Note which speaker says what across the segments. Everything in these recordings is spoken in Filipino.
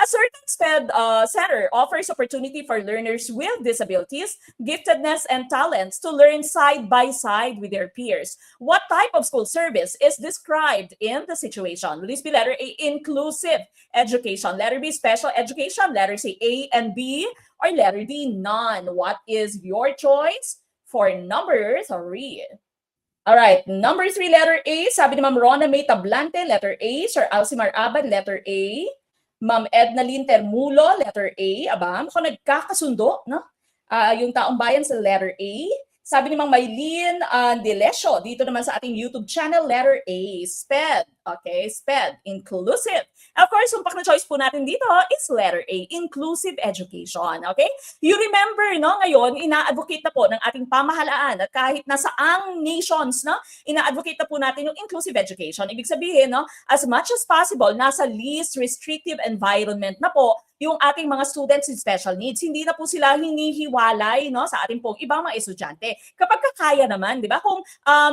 Speaker 1: certain center offers opportunity for learners with disabilities, giftedness, and talents to learn side by side with their peers. What type of school service is described in the situation? Will this be letter A, inclusive education, letter B, special education, letter C, A and B, or letter D, none? What is your choice for number 3? All right, number 3, letter A. Sabi ni Ma'am Rona May Tablante, letter A. Sir Alcimar Abad, letter A. Ma'am Edna Lynn Termulo, letter A. Aba, mukhang nagkakasundo, no? Yung taong bayan sa letter A. Sabi ni Ma'am Maylene Delesio, dito naman sa ating YouTube channel, letter A, SPED. Okay, SPED, inclusive. Of course, yung na choice po natin dito is letter A, inclusive education. Okay? You remember, no, ngayon, ina-advocate na po ng ating pamahalaan at kahit nasa ang nations, no, ina-advocate na po natin yung inclusive education. Ibig sabihin, no, as much as possible, nasa least restrictive environment na po yung ating mga students with special needs. Hindi na po sila hinihiwalay, no, sa ating pong ibang mga estudyante. Kapag kaya naman, di ba? Kung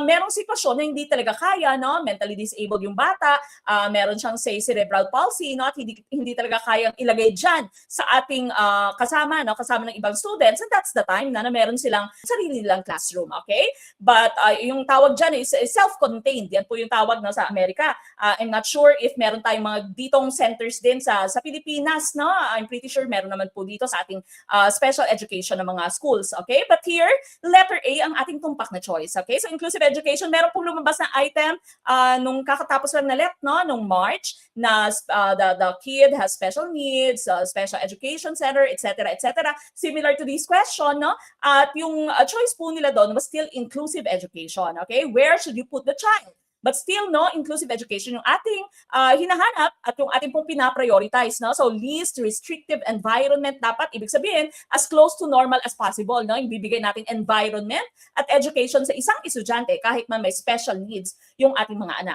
Speaker 1: merong sitwasyon na hindi talaga kaya, no, mentally disabled yung bata, meron siyang say cerebral palsy, no, at hindi talaga kayang ilagay dyan sa ating kasama, no, kasama ng ibang students, and that's the time na meron silang sarili nilang classroom, okay? But yung tawag dyan is self-contained. Yan po yung tawag, no, sa Amerika. I'm not sure if meron tayong mga ditong centers din sa Pilipinas, no? I'm pretty sure meron naman po dito sa ating special education ng mga schools, okay? But here, letter A ang ating tumpak na choice, okay? So inclusive education, meron pong lumabas na item nung kakatapos lang na LEP, no, nung March, na the kid has special needs, special education center, etc., etc. Similar to this question, no? At yung choice po nila doon was still inclusive education, okay? Where should you put the child? But still, no, inclusive education yung ating hinahanap at yung ating pong pinaprioritize, no? So, least restrictive environment dapat, ibig sabihin, as close to normal as possible, no? Yung bibigay natin environment at education sa isang estudyante kahit man may special needs yung ating mga anak.